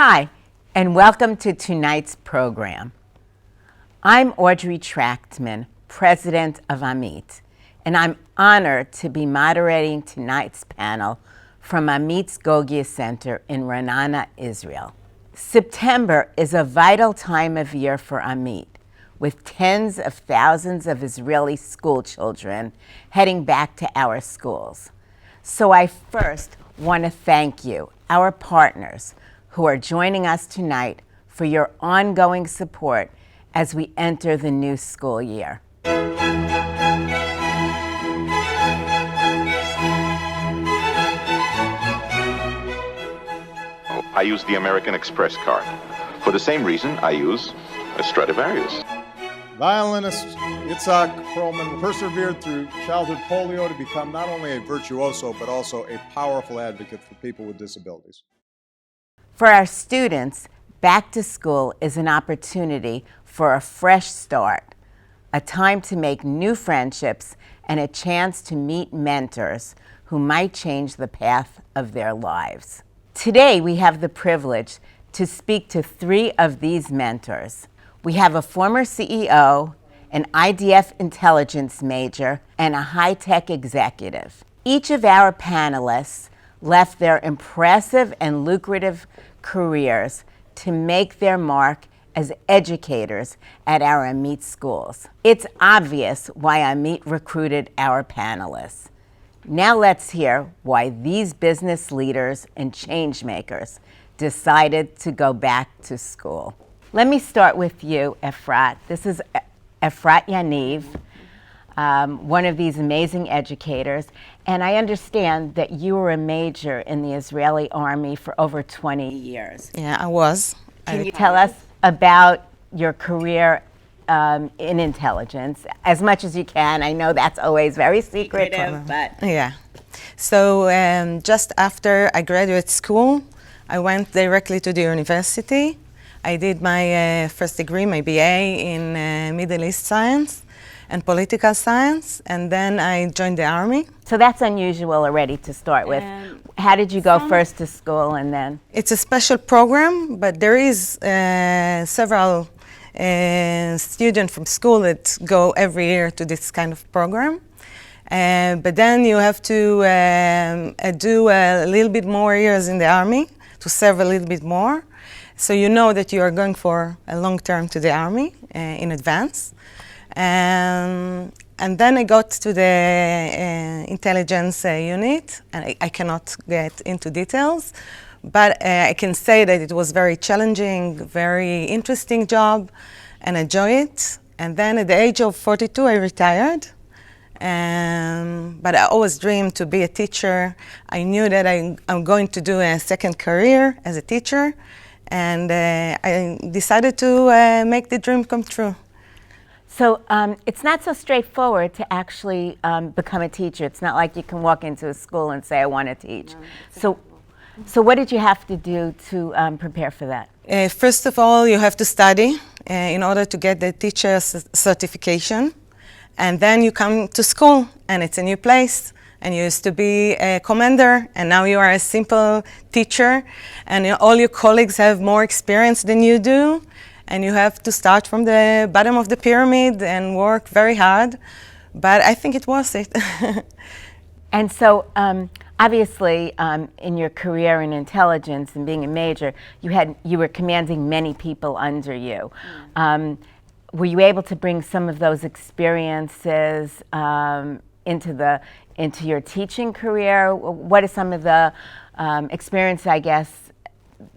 Hi, and welcome to tonight's program. I'm Audrey Trachtman, president of Amit, and I'm honored to be moderating tonight's panel from Amit's Gogia Center in Ra'anana, Israel. September is a vital time of year for Amit, with tens of thousands of Israeli school children heading back to our schools. So I first want to thank you, our partners, who are joining us tonight for your ongoing support as we enter the new school year. I use the American Express card. For the same reason, I use a Stradivarius. Violinist Yitzhak Perlman persevered through childhood polio to become not only a virtuoso, but also a powerful advocate for people with disabilities. For our students, back to school is an opportunity for a fresh start, a time to make new friendships, and a chance to meet mentors who might change the path of their lives. Today, we have the privilege to speak to three of these mentors. We have a former CEO, an IDF intelligence major, and a high-tech executive. Each of our panelists left their impressive and lucrative careers to make their mark as educators at our Amit schools. It's obvious why Amit recruited our panelists. Now let's hear why these business leaders and change makers decided to go back to school. Let me start with you, Efrat. This is Efrat Yaniv, one of these amazing educators. And I understand that you were a major in the Israeli army for over 20 years. Yeah, I was. Can you tell us about your career in intelligence, as much as you can? I know that's always very secretive, but... Yeah. So just after I graduated school, I went directly to the university. I did my first degree, my BA in Middle East Science and Political Science, and then I joined the Army. So that's unusual already to start with. How did you go first to school and then? It's a special program, but there is several students from school that go every year to this kind of program. But then you have to do a little bit more years in the Army to serve a little bit more. So you know that you are going for a long term to the Army in advance. And then I got to the intelligence unit, and I cannot get into details, but I can say that it was very challenging, very interesting job, and I enjoy it. And then at the age of 42, I retired. But I always dreamed to be a teacher. I knew that I'm going to do a second career as a teacher, and I decided to make the dream come true. So it's not so straightforward to actually become a teacher. It's not like you can walk into a school and say, I want to teach. So what did you have to do to prepare for that? First of all, you have to study in order to get the teacher's certification. And then you come to school, and it's a new place. And you used to be a commander, and now you are a simple teacher. And all your colleagues have more experience than you do. And you have to start from the bottom of the pyramid and work very hard. But I think it was it. And so, obviously, in your career in intelligence and being a major, you were commanding many people under you. Were you able to bring some of those experiences into your teaching career? What are some of the experience, I guess,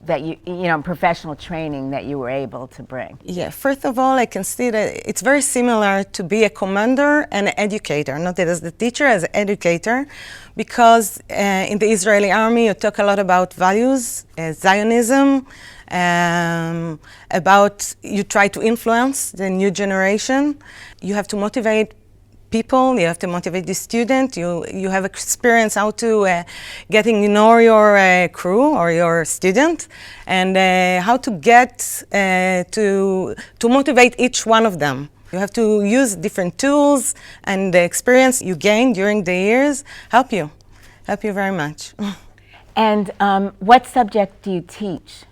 that you know, professional training that you were able to bring? Yeah, first of all, I can see that it's very similar to be a commander and an educator, not as the teacher, as an educator, because in the Israeli army, you talk a lot about values, Zionism, about you try to influence the new generation. You have to motivate people, you have to motivate the student, you have experience how to getting to know your crew or your student, and how to get to motivate each one of them. You have to use different tools, and the experience you gain during the years help you very much. And what subject do you teach?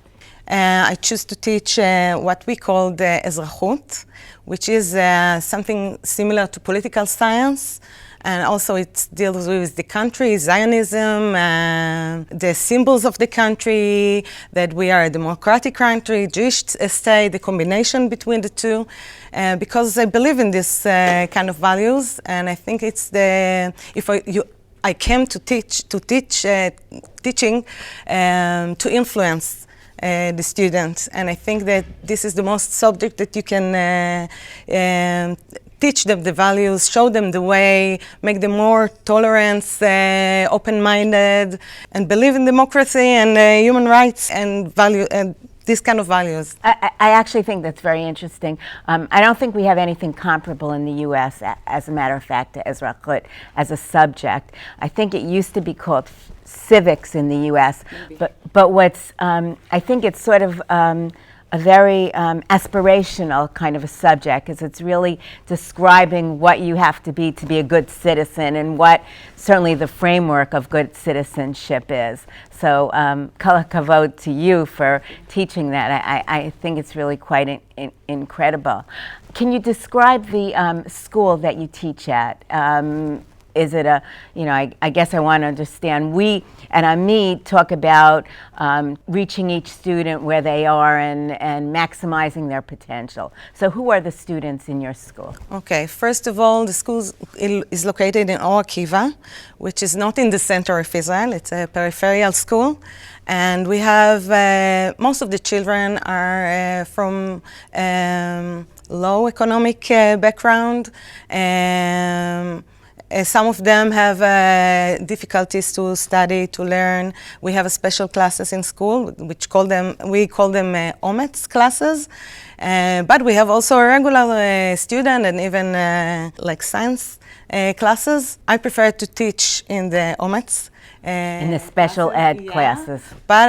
I choose to teach what we call the Ezrachut, which is something similar to political science. And also it deals with the country, Zionism, the symbols of the country, that we are a democratic country, Jewish state, the combination between the two, because I believe in this kind of values, and I think it's I came to teaching to influence the students, and I think that this is the most subject that you can teach them the values, show them the way, make them more tolerant, open-minded, and believe in democracy and human rights and value and these kind of values. I actually think that's very interesting. I don't think we have anything comparable in the U.S., as a matter of fact, to Ezrachut as a subject. I think it used to be called civics in the U.S., but what's, I think it's sort of a very aspirational kind of a subject, because it's really describing what you have to be a good citizen and what certainly the framework of good citizenship is. So kol hakavod to you for teaching that. I think it's really quite incredible. Can you describe the school that you teach at? Is it I guess I want to understand. We and Amit talk about reaching each student where they are and maximizing their potential. So who are the students in your school? Okay, first of all, the school is located in Or Akiva, which is not in the center of Israel. It's a peripheral school. And we have, most of the children are from low economic background. Some of them have difficulties to study, to learn. We have special classes in school, we call them Ometz classes. But we have also a regular student and even like science classes. I prefer to teach in the Ometz. In the special ed classes. But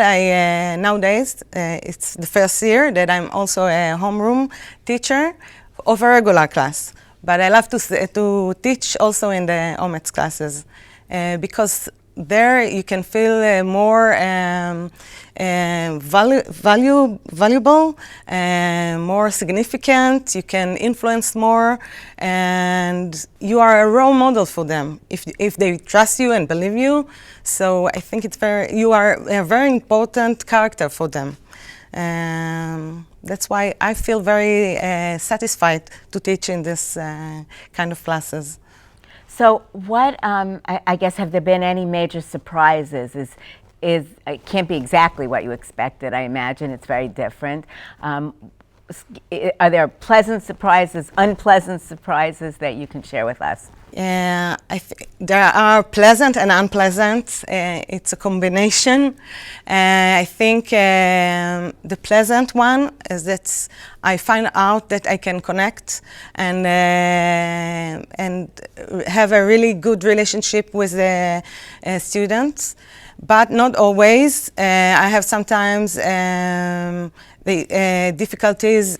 nowadays, it's the first year that I'm also a homeroom teacher of a regular class. But I love to teach also in the Ometz classes because there you can feel more valuable, more significant. You can influence more, and you are a role model for them if they trust you and believe you. So I think you are a very important character for them. That's why I feel very satisfied to teach in this kind of classes. So what, I guess, have there been any major surprises? It can't be exactly what you expected, I imagine. It's very different. Are there pleasant surprises, unpleasant surprises that you can share with us? There are pleasant and unpleasant. It's a combination. I think the pleasant one is that I find out that I can connect and have a really good relationship with the students, but not always. I have sometimes the difficulties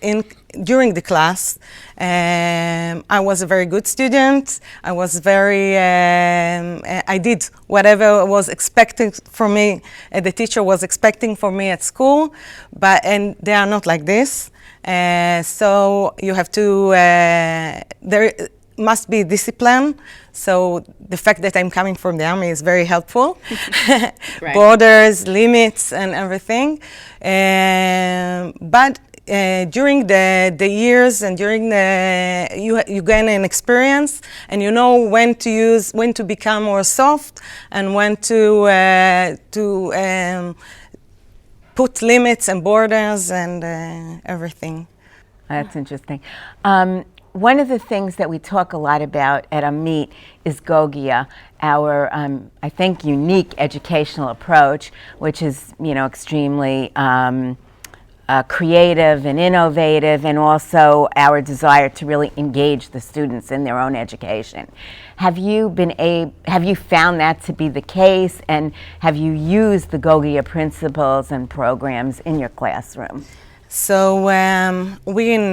during the class. I was a very good student. I was I did whatever was expected from me, the teacher was expecting from me at school, and they are not like this. So you have to, there must be discipline. So the fact that I'm coming from the army is very helpful. Right. Borders, limits, and everything. But during the years and during you gain an experience, and you know when to become more soft and when to put limits and borders and everything. That's interesting. One of the things that we talk a lot about at Amit is Gogia, our, I think, unique educational approach, which is, extremely creative and innovative, and also our desire to really engage the students in their own education. Have you found that to be the case, and have you used the Gogia principles and programs in your classroom? So we in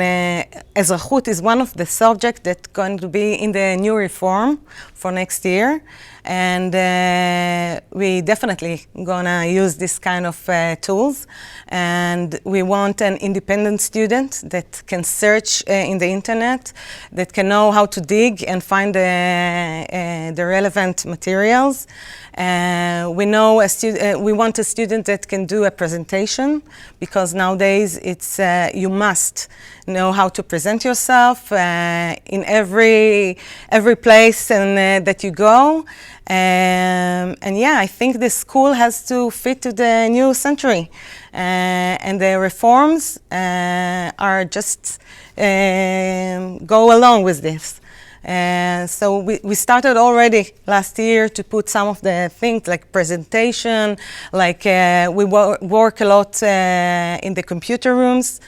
Ezrachut is one of the subjects that's going to be in the new reform for next year. And we definitely gonna use this kind of tools. And we want an independent student that can search in the internet, that can know how to dig and find the relevant materials. We know we want a student that can do a presentation, because nowadays it's you must know how to present yourself in every place and that you go. And yeah, I think the school has to fit to the new century, and the reforms are just go along with this. So we started already last year to put some of the things like presentation, like we work a lot in the computer rooms,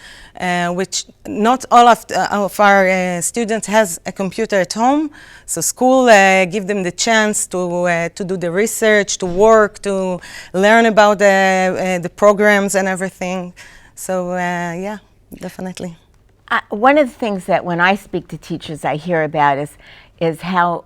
which not all of our students has a computer at home. So school give them the chance to do the research, to work, to learn about the programs and everything. So yeah, definitely. One of the things that when I speak to teachers I hear about is how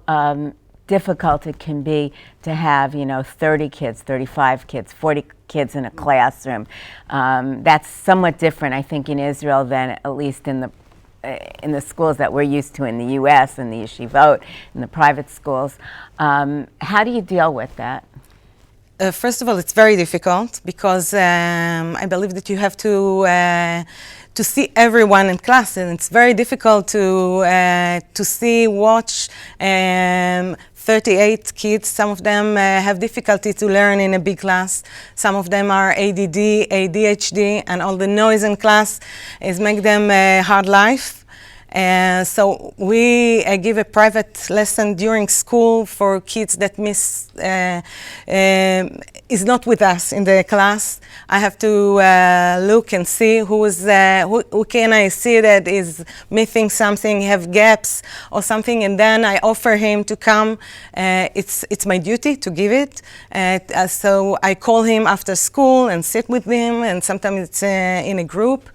difficult it can be to have 30 kids, 35 kids, 40 kids in a classroom. That's somewhat different, I think, in Israel than at least in the schools that we're used to in the U.S. and the yeshivot, in the private schools. How do you deal with that? First of all, it's very difficult because I believe that you have to see everyone in class, and it's very difficult to watch 38 kids. Some of them have difficulty to learn in a big class. Some of them are ADD, ADHD, and all the noise in class is make them hard life. So we give a private lesson during school for kids that is not with us in the class. I have to look and see who can I see that is missing something, have gaps or something, and then I offer him to come. It's my duty to give it. So I call him after school and sit with him, and sometimes it's in a group,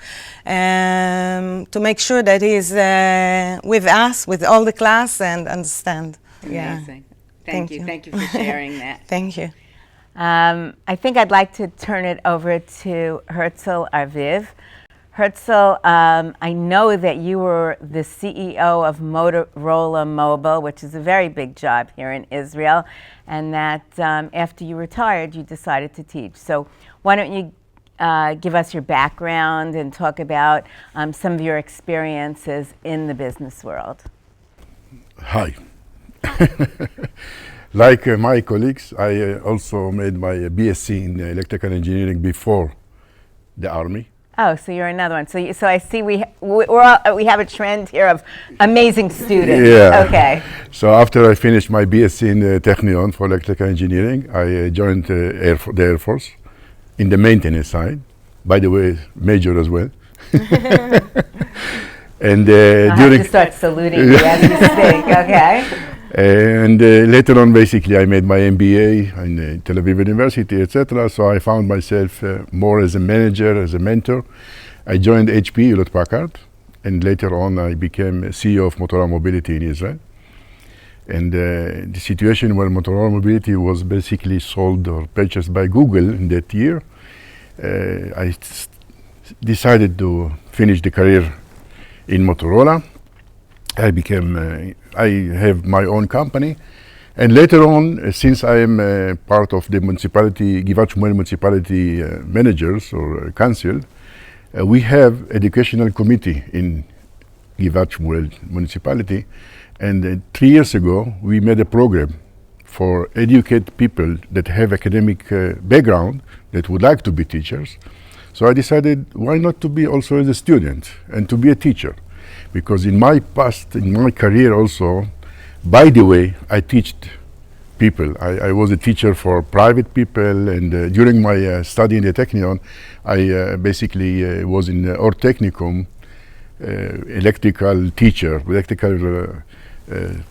to make sure that he's with us, with all the class, and understand. Amazing. Yeah. Thank you. Thank you for sharing that. Thank you. I think I'd like to turn it over to Herzl Aviv. Herzl, I know that you were the CEO of Motorola Mobile, which is a very big job here in Israel, and that after you retired, you decided to teach. So why don't you give us your background and talk about some of your experiences in the business world. Hi. Like my colleagues, I also made my BSc in electrical engineering before the army. Oh, so you're another one. So I see we have a trend here of amazing students. Yeah. Okay. So after I finished my BSc in Technion for electrical engineering, I joined the Air Force in the maintenance side. By the way, major as well. And I'll have to start saluting you as you speak. Okay. And later on, basically, I made my MBA in Tel Aviv University, etc. So I found myself more as a manager, as a mentor. I joined HP, Hewlett Packard, and later on I became CEO of Motorola Mobility in Israel. And the situation where Motorola Mobility was basically sold or purchased by Google in that year, I decided to finish the career in Motorola. I have my own company, and later on, since I am part of the municipality, Givat Shmuel municipality managers or council, we have educational committee in Givat Shmuel municipality, and 3 years ago we made a program for educate people that have academic background that would like to be teachers. So I decided, why not to be also as a student and to be a teacher? Because in my past, in my career also, by the way, I taught people. I was a teacher for private people, and during my study in the Technion, I basically was in Or Technicum, electrical teacher, electrical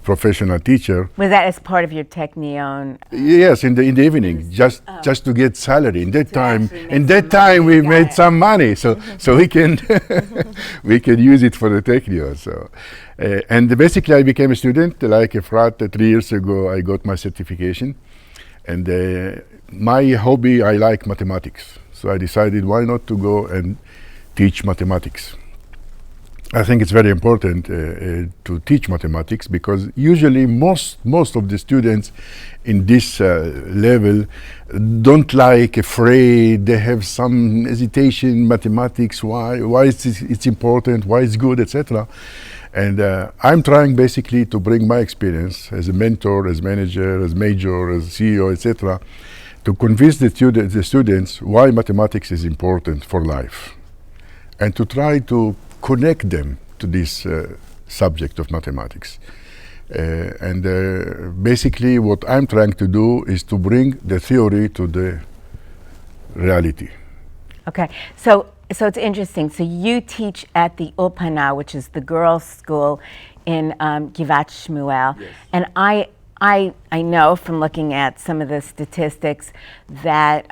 professional teacher. Was that as part of your Technion? Yes, in the evening, just to get salary. In that time, actually make some money, we got made it. some money, so we can we can use it for the Technion. So, and basically, I became a student. Like Efrat, 3 years ago, I got my certification, and my hobby, I like mathematics. So I decided, why not to go and teach mathematics. I think it's very important to teach mathematics, because usually most of the students in this level don't like, afraid, they have some hesitation. Mathematics, why it's important, why it's good, etc. And I'm trying basically to bring my experience as a mentor, as manager, as major, as CEO, etc., to convince the students why mathematics is important for life, and to try to connect them to this subject of mathematics. Basically what I'm trying to do is to bring the theory to the reality. Okay, so it's interesting. So you teach at the Ulpana, which is the girls' school in Givat Shmuel, and I know from looking at some of the statistics that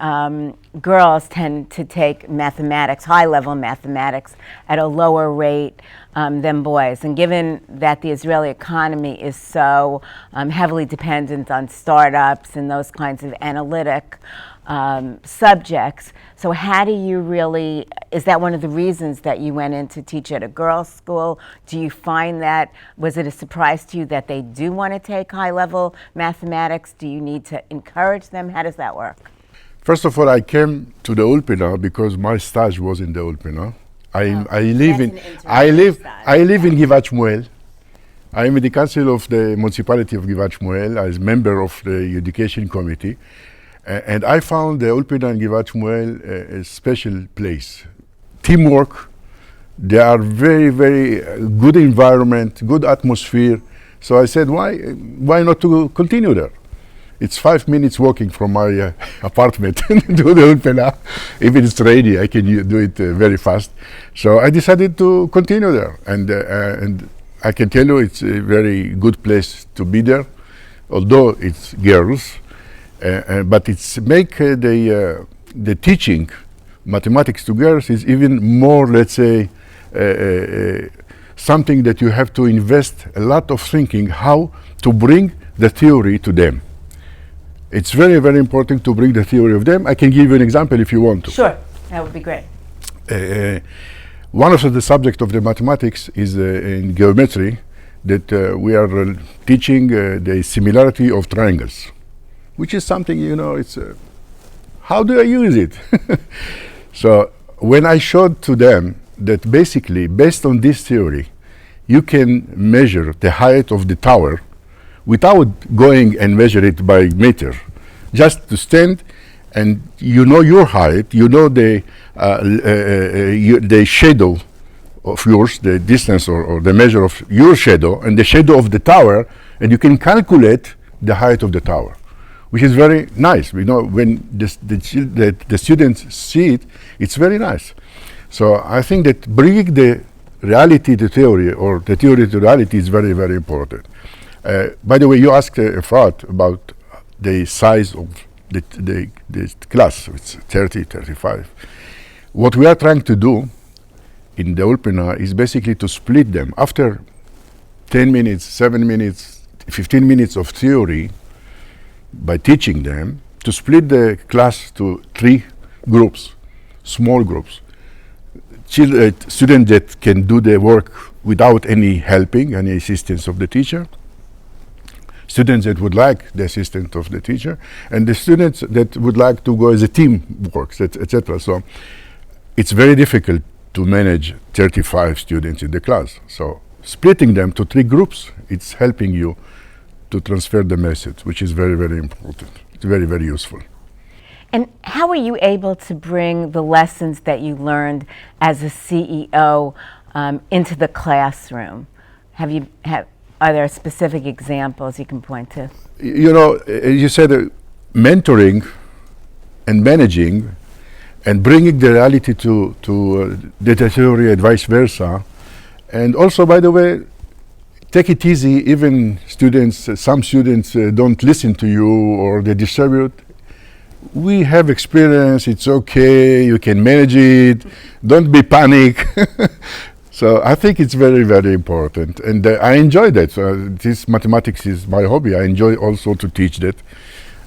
girls tend to take mathematics, high-level mathematics, at a lower rate than boys. And given that the Israeli economy is so heavily dependent on startups and those kinds of analytic subjects, so how do you really, is that one of the reasons that you went in to teach at a girls' school? Do you find that, was it a surprise to you that they do want to take high-level mathematics? Do you need to encourage them? How does that work? First of all, I came to the Ulpana because my stage was in the Ulpana. I live in Givat Shmuel. I am in the council of the municipality of Givat Shmuel as member of the education committee. And I found the Ulpana and Givat Shmuel a special place. Teamwork, they are very, very good environment, good atmosphere. So I said, why not to continue there? It's 5 minutes walking from my apartment to the Ulpana. If it's rainy, I can do it very fast. So I decided to continue there. And I can tell you it's a very good place to be there, although it's girls. But it's make the teaching mathematics to girls is even more, let's say, something that you have to invest a lot of thinking how to bring the theory to them. It's very, very important to bring the theory of them. I can give you an example if you want to. Sure, that would be great. One of the subjects of the mathematics is in geometry that we are teaching the similarity of triangles, which is something, it's how do I use it? So when I showed to them that basically, based on this theory, you can measure the height of the tower without going and measure it by meter, just to stand and your height, the shadow of yours, the distance or the measure of your shadow and the shadow of the tower, and you can calculate the height of the tower, which is very nice. When the students see it, it's very nice. So I think that bringing the reality to theory or the theory to reality is very, very important. By the way, you asked Efrat about the size of the class. It's 30, 35. What we are trying to do in the Ulpana is basically to split them. After 10 minutes, 7 minutes, 15 minutes of theory, by teaching them, to split the class to 3 groups, small groups. Students that can do the work without any helping, any assistance of the teacher, students that would like the assistance of the teacher, and the students that would like to go as a team works, etc. So it's very difficult to manage 35 students in the class. So splitting them to 3 groups, it's helping you to transfer the message, which is very, very important. It's very, very useful. And how were you able to bring the lessons that you learned as a CEO into the classroom? Are there specific examples you can point to? You said mentoring and managing and bringing the reality to the theory and vice versa. And also, by the way, take it easy. Even some students don't listen to you or they disturb you. We have experience. It's okay. You can manage it. Don't be panic. So I think it's very, very important, and I enjoy that. This mathematics is my hobby. I enjoy also to teach that,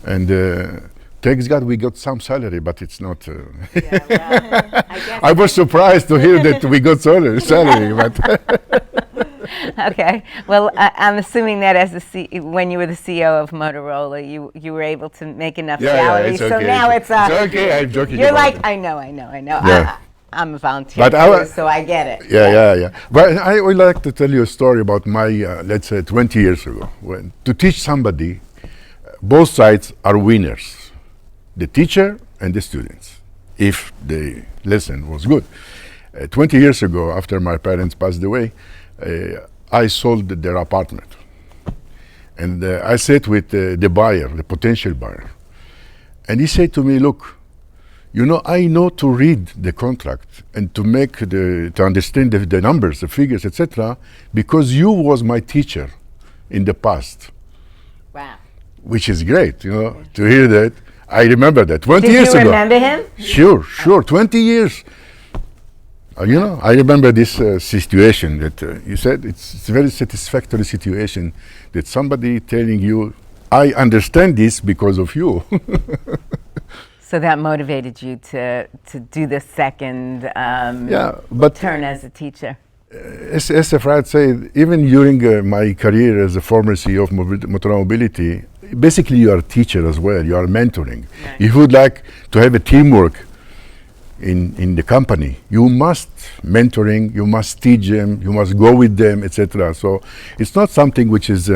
and thanks God we got some salary, but it's not. I was surprised to hear that we got salary, but. Okay. Well, I'm assuming that when you were the CEO of Motorola, you were able to make enough salary. It's So okay. now it's It's okay. I'm joking. You're about like, it. I know. Yeah. I'm a volunteer, But too, so I get it. Yeah. But I would like to tell you a story about my, let's say, 20 years ago. When to teach somebody, both sides are winners, the teacher and the students, if the lesson was good. 20 years ago, after my parents passed away, I sold their apartment. And I sat with the buyer, the potential buyer. And he said to me, look, you know, I know to read the contract and to understand the numbers, the figures, etc., because you was my teacher in the past. Wow. Which is great, you know, to hear that. I remember that 20 Did years you ago. remember him? Sure, 20 years. You know, I remember this situation that you said it's a very satisfactory situation that somebody telling you, I understand this because of you. So that motivated you to do the second but turn as a teacher. as Efrat said, even during my career as a former CEO of Motorola Mobility, basically you are a teacher as well, you are mentoring. Right. If you would like to have a teamwork in the company, you must mentoring, you must teach them, you must go with them, etc. So it's not something which is,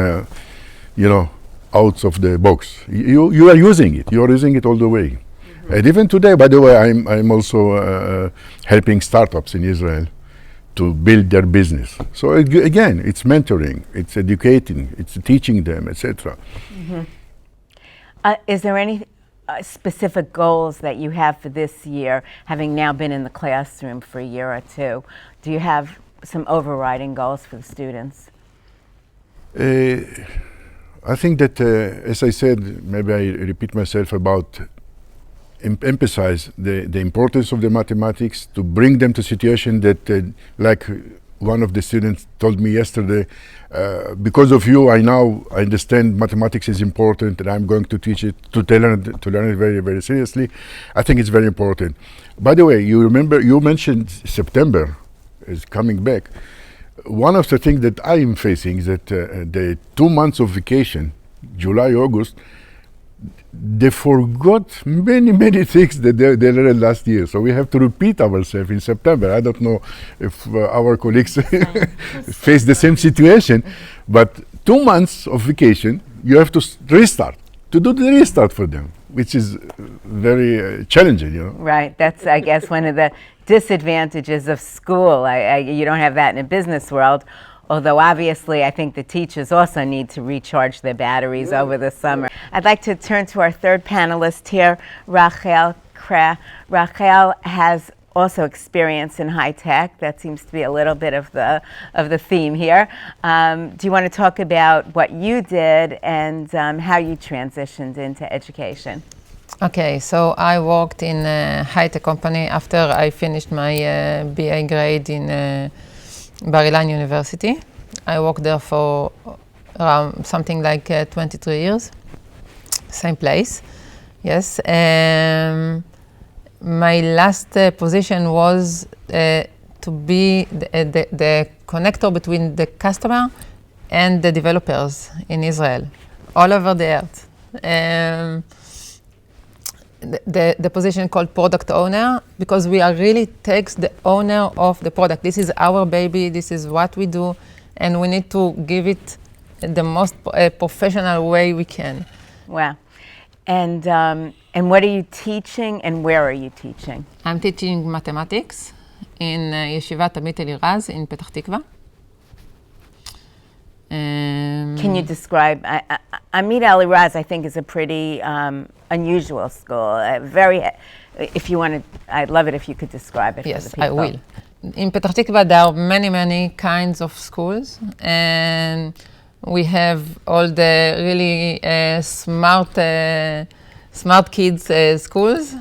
out of the box. You are using it all the way. And even today, by the way, I'm also helping startups in Israel to build their business. So again, it's mentoring, it's educating, it's teaching them, etc. Is there any specific goals that you have for this year, having now been in the classroom for a year or two? Do you have some overriding goals for the students? I think that, as I said, maybe I repeat myself about emphasize the importance of the mathematics, to bring them to situation that, like one of the students told me yesterday, because of you, I now understand mathematics is important and I'm going to teach it, to learn it very, very seriously. I think it's very important. By the way, you mentioned September is coming back. One of the things that I am facing is that the 2 months of vacation, July, August, they forgot many things that they learned last year. So we have to repeat ourselves in September. I don't know if our colleagues face the same situation, but 2 months of vacation, you have to to do the restart for them, which is very challenging, Right. That's, I guess, one of the disadvantages of school. You don't have that in a business world. Although obviously I think the teachers also need to recharge their batteries over the summer. I'd like to turn to our third panelist here, Rachel Kreh. Rachel has also experience in high tech. That seems to be a little bit of the theme here. Do you want to talk about what you did and how you transitioned into education? Okay, so I worked in a high-tech company after I finished my BA grade in Bar-Ilan University. I worked there for something like 23 years, same place, yes. My last position was to be the connector between the customer and the developers in Israel, all over the earth. The position called product owner, because we are really takes the owner of the product. This is our baby, this is what we do, and we need to give it the most professional way we can. Wow. And what are you teaching and where are you teaching? I'm teaching mathematics in Yeshivat Amit Eliraz in Petah Tikva. Can you describe, Amit Eliraz, I think, is a pretty unusual school. If you want to, I'd love it if you could describe it. Yes, for the people. I will. in Petah Tikva there are many kinds of schools, and we have all the really smart kids schools,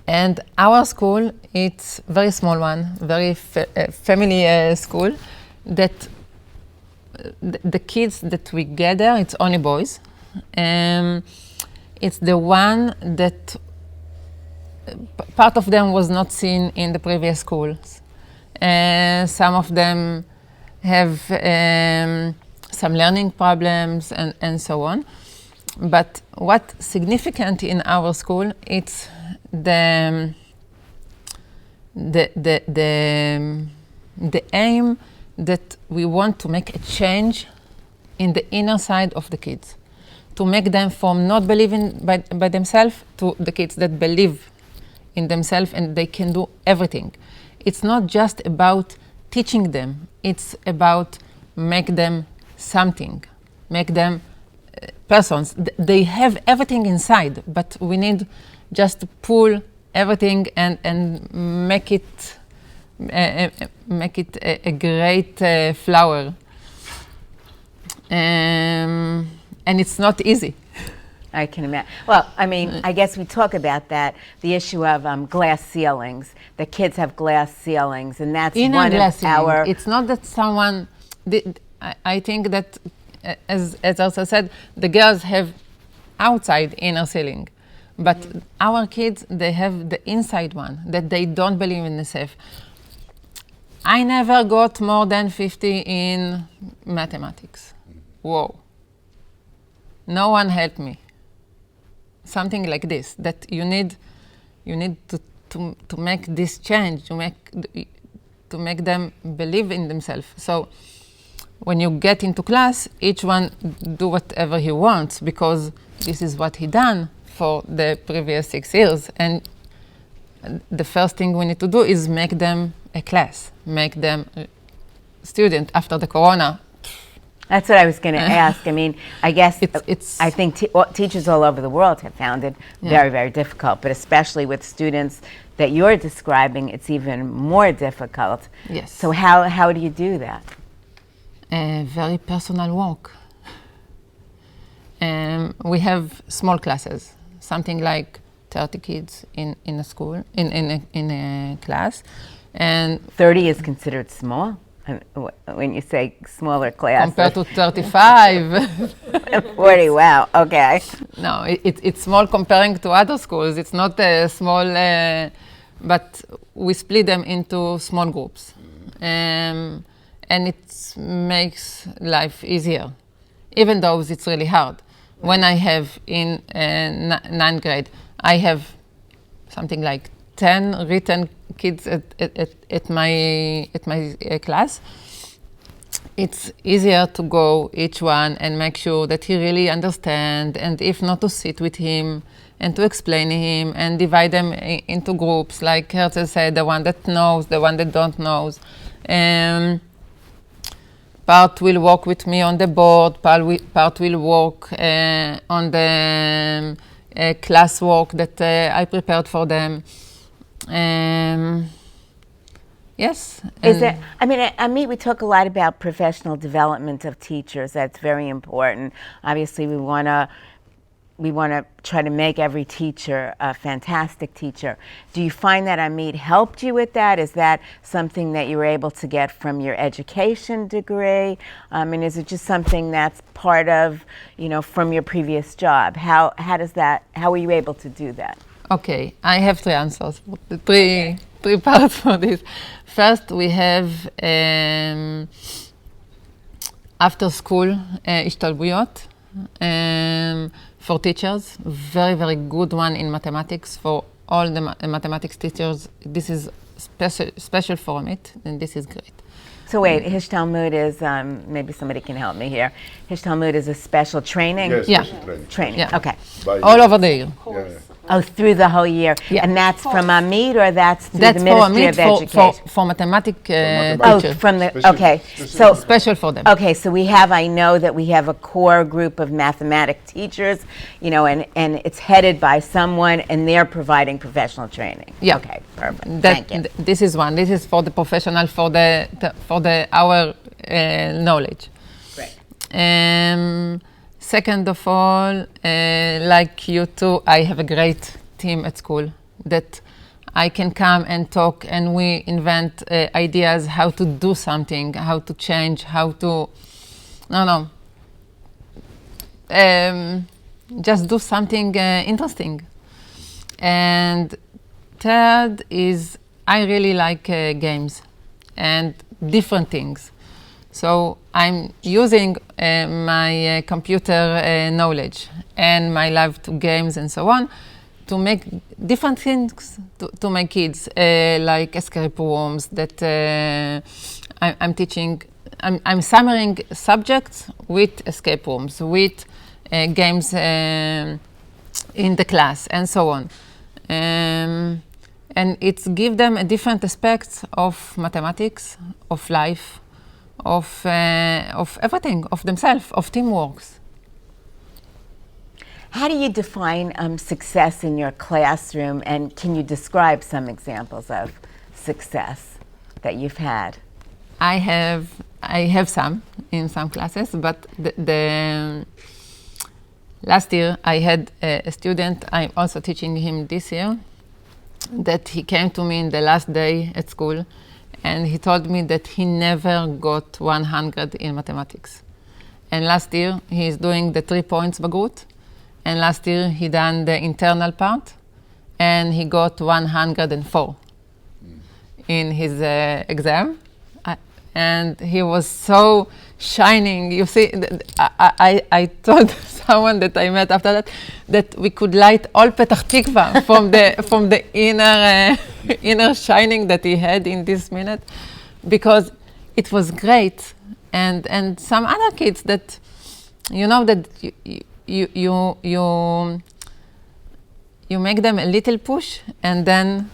and our school, it's very small one, very family school, that the kids that we gather, it's only boys. It's the one that part of them was not seen in the previous schools. Some of them have some learning problems and so on. But what's significant in our school, it's the aim that we want to make a change in the inner side of the kids, to make them from not believing by themselves to the kids that believe in themselves and they can do everything. It's not just about teaching them, it's about make them something, make them persons. They have everything inside, but we need just to pull everything and make it a great flower. And it's not easy. I can imagine. Well, I mean, I guess we talk about that, the issue of glass ceilings. The kids have glass ceilings, and that's Inner one glass of ceiling. our... It's not that someone... I think that, as also said, the girls have outside inner ceiling. But our kids, they have the inside one, that they don't believe in themselves. I never got more than 50 in mathematics. Whoa. No one helped me. Something like this, that you need to make this change, to make them believe in themselves. So when you get into class, each one do whatever he wants, because this is what he done for the previous 6 years. And the first thing we need to do is make them a class, make them a student after the corona. That's what I was going to ask. I mean, I guess It's I think teachers all over the world have found it very, very difficult, but especially with students that you're describing, it's even more difficult. Yes. So how do you do that? a very personal work. We have small classes, something like 30 kids in a school, in a class, and 30 is considered small when you say smaller class. compared to 35. 40, wow, okay. No, it's small comparing to other schools. It's not a small, but we split them into small groups. And it makes life easier, even though it's really hard. When I have in 9th grade, I have something like 10 written kids at my class. It's easier to go each one and make sure that he really understands, and if not, to sit with him and to explain him and divide them into groups, like Herzl said, the one that knows, the one that don't knows. Part will work with me on the board, part will work on the class work that I prepared for them. Yes. Is there, I mean, at Amit, we talk a lot about professional development of teachers. That's very important. Obviously, we want to try to make every teacher a fantastic teacher. Do you find that Amit helped you with that? Is that something that you were able to get from your education degree? And is it just something that's part of, from your previous job? How were you able to do that? Okay, I have 3 answers, three parts for this. First, we have after school ishtalbuyot for teachers, very, very good one in mathematics for all the mathematics teachers. This is special for Amit, and this is great. So wait, Hishtalmud is, maybe somebody can help me here. Hishtalmud is a special training? Yes, Yeah. special training. Training, Yeah. okay. By All over the year. Yeah, yeah. Oh, through the whole year. Yeah. And that's from Amit, or that's through That's the for Ministry me, of Education? for mathematics Oh, teacher. from the, Special- okay. special- So, Special for them. okay, so I know that we have a core group of mathematic teachers, you know, and it's headed by someone, and they're providing professional training. Yeah. Okay, perfect. That- Thank you. This is one. This is for the professional, for our knowledge. Great. Second of all, like you two, I have a great team at school that I can come and talk, and we invent ideas how to do something, how to change, how to, just do something interesting. And third is I really like games and different things. So I'm using my computer knowledge and my love to games and so on to make different things to my kids, like escape rooms that I'm teaching. I'm summarizing subjects with escape rooms, with games in the class and so on. And it's give them a different aspects of mathematics, of life, of everything, of themselves, of teamwork. How do you define success in your classroom, and can you describe some examples of success that you've had? I have some in some classes, but the last year I had a student, I'm also teaching him this year, that he came to me in the last day at school, and he told me that he never got 100 in mathematics. And last year he is doing the 3 points bagut, and last year he done the internal part, and he got 104 in his exam. And he was so shining. You see, I told someone that I met after that we could light all Petach Tikva from the inner shining that he had in this minute, because it was great. And some other kids that, you know, that you make them a little push, and then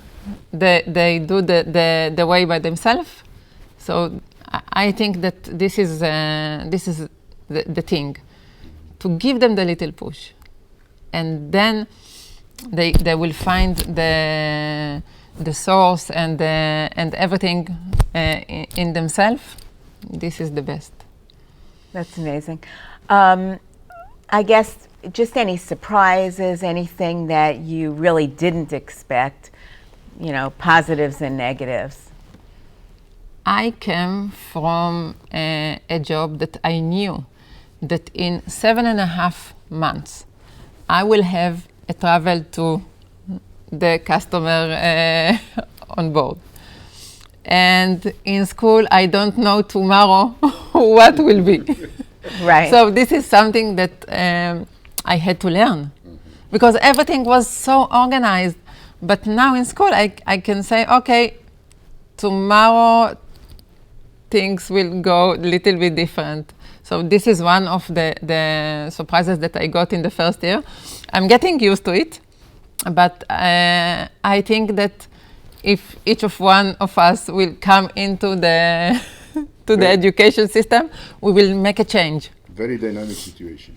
they do the way by themselves. So I think that this is the thing, to give them the little push, and then they will find the source and everything in themselves. This is the best. That's amazing. I guess just any surprises, anything that you really didn't expect, you know, positives and negatives. I came from a job that I knew that in 7.5 months I will have a travel to the customer on board. And in school, I don't know tomorrow what will be. Right. So this is something that I had to learn, because everything was so organized. But now in school, I can say, okay, tomorrow things will go a little bit different. So this is one of the surprises that I got in the first year. I'm getting used to it, but I think that if each of one of us will come into the the education system, we will make a change. Very dynamic situation.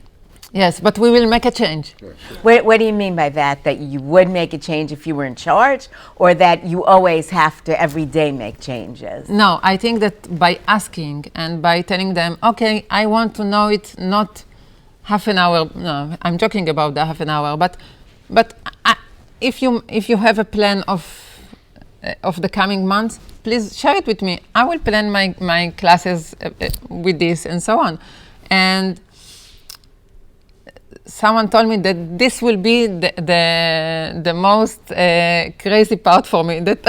Yes, but we will make a change. What do you mean by that? That you would make a change if you were in charge, or that you always have to every day make changes? No, I think that by asking and by telling them, okay, I want to know it, not half an hour. No, I'm joking about the half an hour. But if you have a plan of the coming months, please share it with me. I will plan my classes with this and so on. And someone told me that this will be the most crazy part for me, that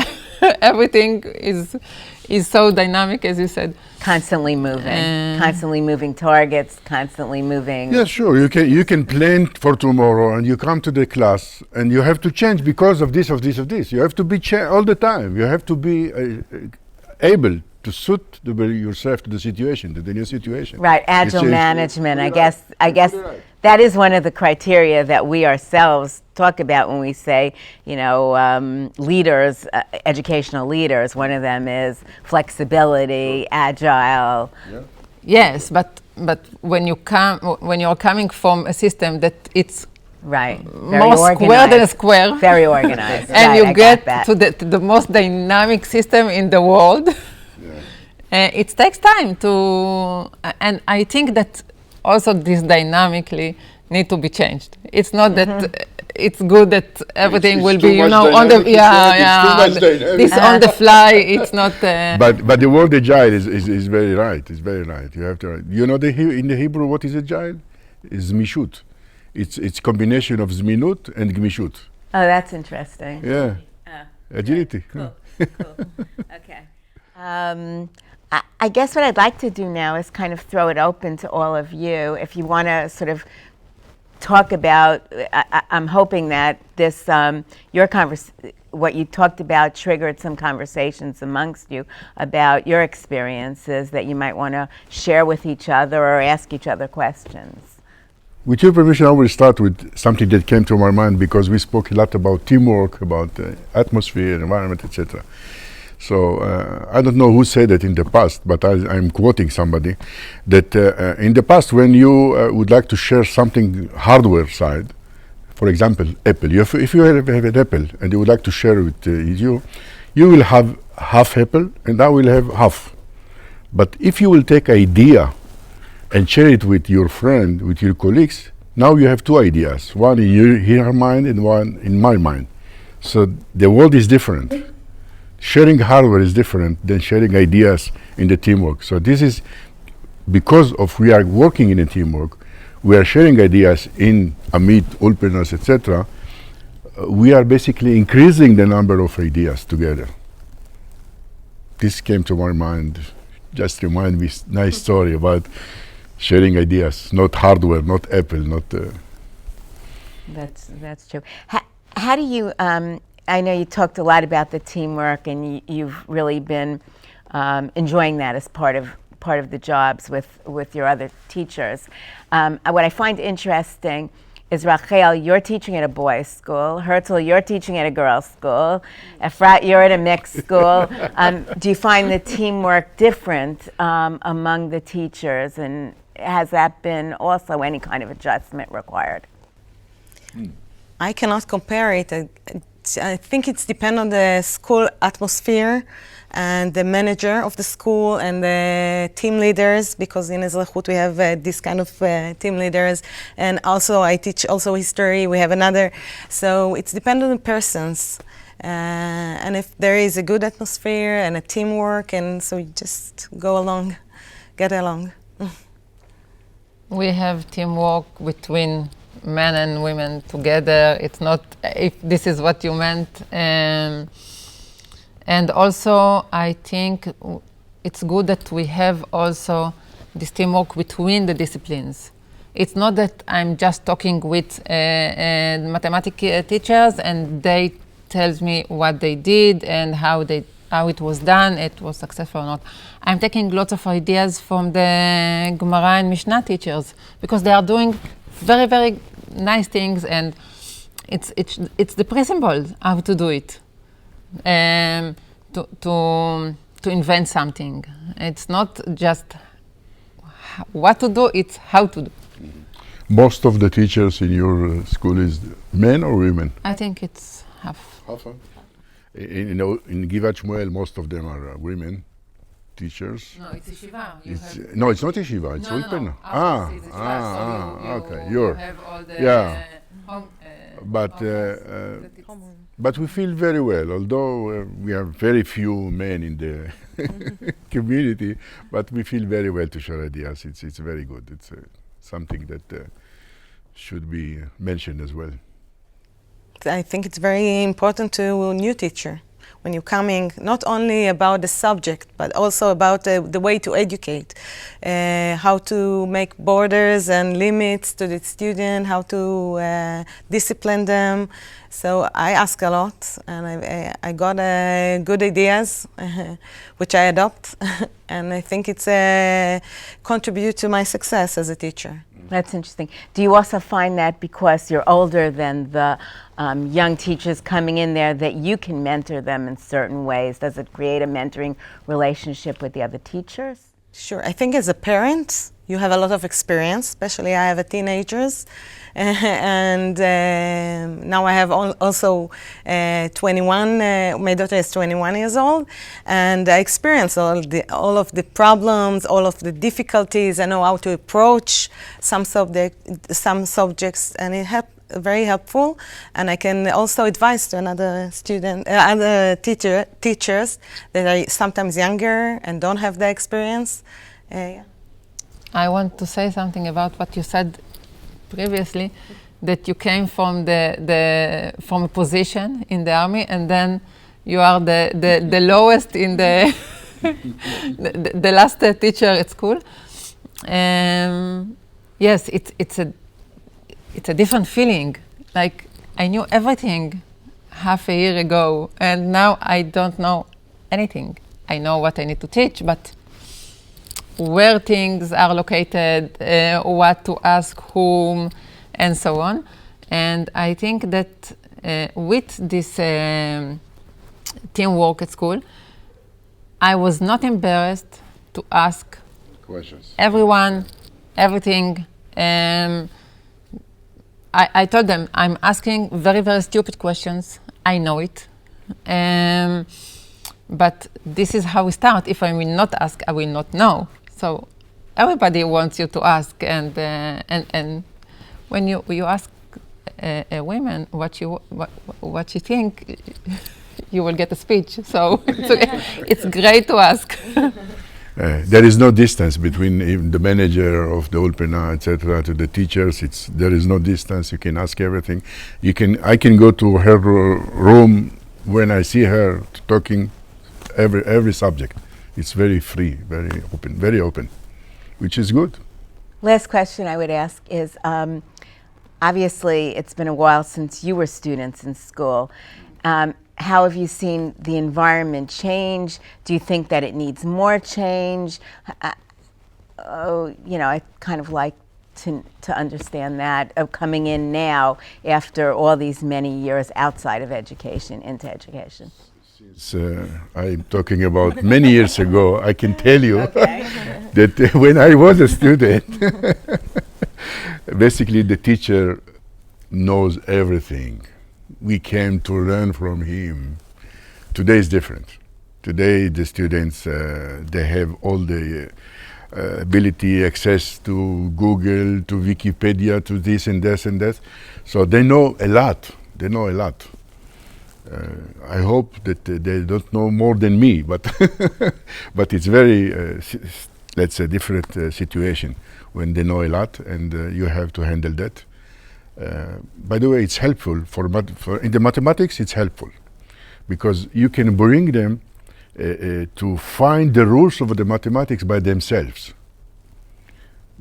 everything is so dynamic, as you said. Constantly moving targets, constantly moving. Yeah, sure. You can plan for tomorrow, and you come to the class, and you have to change because of this. You have to be all the time. You have to be able to suit yourself to the situation, to the new situation. Right, agile It's- management. I guess that is one of the criteria that we ourselves talk about when we say, leaders, educational leaders. One of them is flexibility, agile. Yes, but when you're coming from a system that it's Right. more square than a square, Very organized. and Right, you I get got to the most dynamic system in the world, it takes time to, and I think that also this dynamically need to be changed. It's not that it's good that everything It's will too be, much on the dynamic, you said. It's too much dynamic. this on the fly. It's not. But the word agile is very right. It's very right. You have to. In the Hebrew, what is agile? Is mishut. It's combination of zminut and gmishut. Oh, that's interesting. Yeah. Agility. Cool. Okay. I guess what I'd like to do now is kind of throw it open to all of you. If you want to sort of talk about, I'm hoping that this, what you talked about triggered some conversations amongst you about your experiences that you might want to share with each other or ask each other questions. With your permission, I will start with something that came to my mind because we spoke a lot about teamwork, about atmosphere, environment, etc. So I don't know who said it in the past, but I'm quoting somebody that in the past when you would like to share something hardware side, for example, Apple. If you have an Apple and you would like to share it with you will have half Apple and I will have half. But if you will take idea and share it with your friend, with your colleagues, now you have two ideas, one in your mind and one in my mind. So the world is different. Sharing hardware is different than sharing ideas in the teamwork. So this is because of we are working in a teamwork, we are sharing ideas in Amit, Ulpinas, etc. We are basically increasing the number of ideas together. This came to my mind, just remind me nice story about sharing ideas, not hardware, not Apple, not. That's true. How do you? I know you talked a lot about the teamwork, and you've really been enjoying that as part of the jobs with your other teachers. What I find interesting is Rachel, you're teaching at a boys' school. Herzl, you're teaching at a girls' school. Efrat, you're at a mixed school. Do you find the teamwork different among the teachers, and has that been also any kind of adjustment required? I cannot compare it. I think it's depend on the school atmosphere and the manager of the school and the team leaders, because in Ezrachut we have this kind of team leaders, and also I teach also history. We have another, so it's dependent on the persons, and if there is a good atmosphere and a teamwork, and so you just go along, get along. We have teamwork between men and women together. It's not, if this is what you meant. And also, I think it's good that we have also this teamwork between the disciplines. It's not that I'm just talking with mathematics teachers and they tells me what they did and how it was done, it was successful or not. I'm taking lots of ideas from the Gemara and Mishnah teachers because they are doing very, very nice things, and it's the principle how to do it. To invent something. It's not just what to do, it's how to do. Most of the teachers in your school is men or women? I think it's half. Half. In Givat Shmuel, most of them are women teachers. No, it's yeshiva. No, it's not yeshiva. It's Ulpana. Okay. You have all the home, but we feel very well, although we are very few men in the community, but we feel very well to share ideas. It's very good. It's something that should be mentioned as well. I think it's very important to a new teacher when you're coming, not only about the subject, but also about the way to educate, how to make borders and limits to the student, how to discipline them. So I ask a lot, and I got good ideas, which I adopt, and I think it's contribute to my success as a teacher. That's interesting. Do you also find that because you're older than the young teachers coming in there that you can mentor them in certain ways? Does it create a mentoring relationship with the other teachers? Sure. I think as a parent, you have a lot of experience, especially I have a teenagers. And now I have also 21, my daughter is 21 years old, and I experience all of the problems, all of the difficulties. I know how to approach some subjects, and it very helpful. And I can also advise to another teachers that are sometimes younger and don't have the experience. I want to say something about what you said previously, that you came from from a position in the army, and then you are the lowest in the the last teacher at school. Yes, it's a different feeling. Like, I knew everything half a year ago, and now I don't know anything. I know what I need to teach, but where things are located, what to ask whom, and so on. And I think that with this teamwork at school, I was not embarrassed to ask Questions. everyone, everything. I told them, I'm asking very, very stupid questions. I know it. But this is how we start. If I will not ask, I will not know. So everybody wants you to ask, and when you ask a woman what you think, you will get a speech. So it's great to ask. There is no distance between even the manager of the Ulpana, etc., to the teachers. There is no distance. You can ask everything. I can go to her room when I see her talking every subject. It's very free, very open, which is good. Last question I would ask is, obviously it's been a while since you were students in school. How have you seen the environment change? Do you think that it needs more change? I kind of like to understand that, of coming in now after all these many years outside of education, into education. I'm talking about many years ago. I can tell you that when I was a student, basically the teacher knows everything. We came to learn from him. Today is different. Today the students, they have all the ability, access to Google, to Wikipedia, to this and this and that. So they know a lot. I hope that they don't know more than me, but but it's very, let's say, different situation when they know a lot, and you have to handle that. By the way, it's helpful in the mathematics. It's helpful because you can bring them to find the rules of the mathematics by themselves.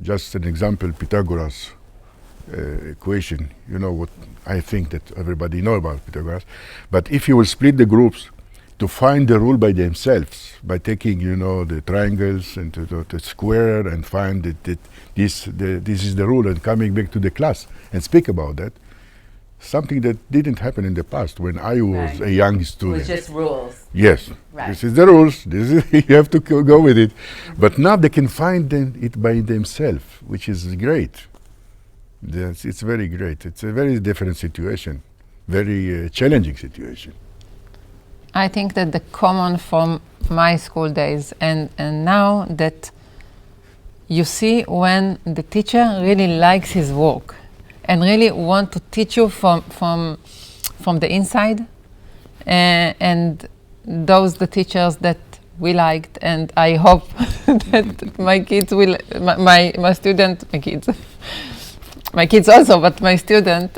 Just an example: Pythagoras equation. You know what I think that everybody know about Pythagoras. But if you will split the groups to find the rule by themselves, by taking the triangles and the square and find that this is the rule, and coming back to the class and speak about that, something that didn't happen in the past when I was a young student. It was just rules. Yes, right. This is the rules. You have to go with it. But now they can find it by themselves, which is great. It's very great. It's a very different situation, very challenging situation. I think that the common from my school days and now that you see when the teacher really likes his work and really want to teach you from the inside, and those the teachers that we liked, and I hope that my kids will, my student, my kids also, but my student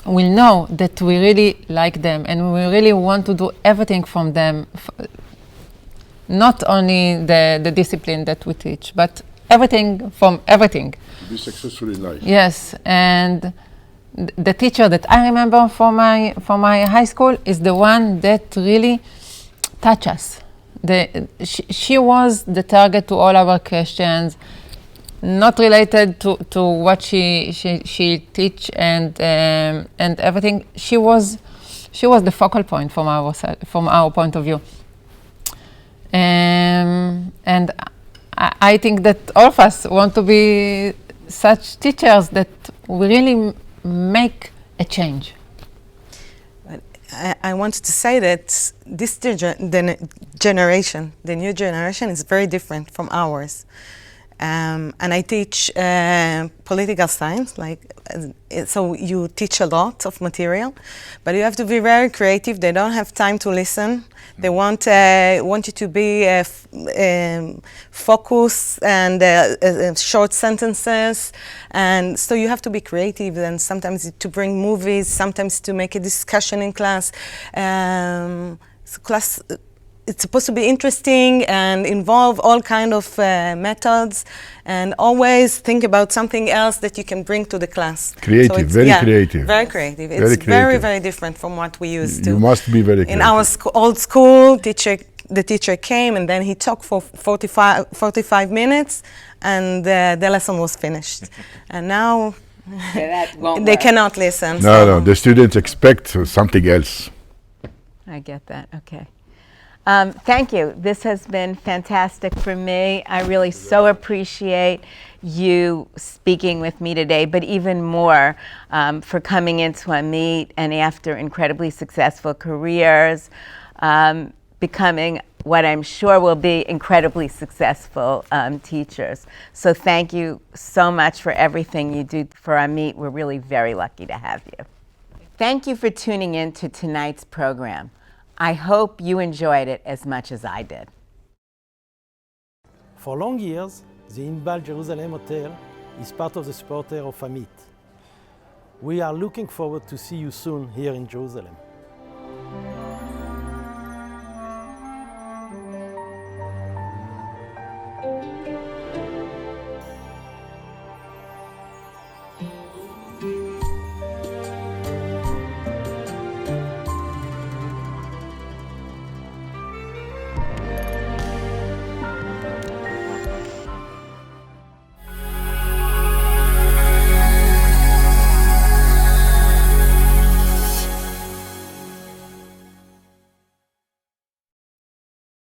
will know that we really like them and we really want to do everything from them, not only the discipline that we teach, but everything from everything. To be successful in life. Yes, and the teacher that I remember from my high school is the one that really touched us. She was the target to all our questions. not related to what she teach and everything. She was the focal point from our point of view. And I think that all of us want to be such teachers that we really make a change. I wanted to say that this generation, the new generation, is very different from ours. And I teach political science, so you teach a lot of material, but you have to be very creative. They don't have time to listen. They want you to be focused and short sentences, and so you have to be creative. And sometimes to bring movies, sometimes to make a discussion in class. It's supposed to be interesting and involve all kind of methods, and always think about something else that you can bring to the class. Creative, So very creative. Very creative. Very It's very, creative. very different from what we used to. You must be very creative. In our old school, the teacher came and then he talked for 45 minutes, and the lesson was finished. And now they cannot listen. No, the students expect something else. I get that. Okay. Thank you. This has been fantastic for me. I really so appreciate you speaking with me today, but even more for coming into Amit and after incredibly successful careers, becoming what I'm sure will be incredibly successful teachers. So thank you so much for everything you do for Amit. We're really very lucky to have you. Thank you for tuning in to tonight's program. I hope you enjoyed it as much as I did. For long years, the Inbal Jerusalem Hotel is part of the supporter of Amit. We are looking forward to see you soon here in Jerusalem.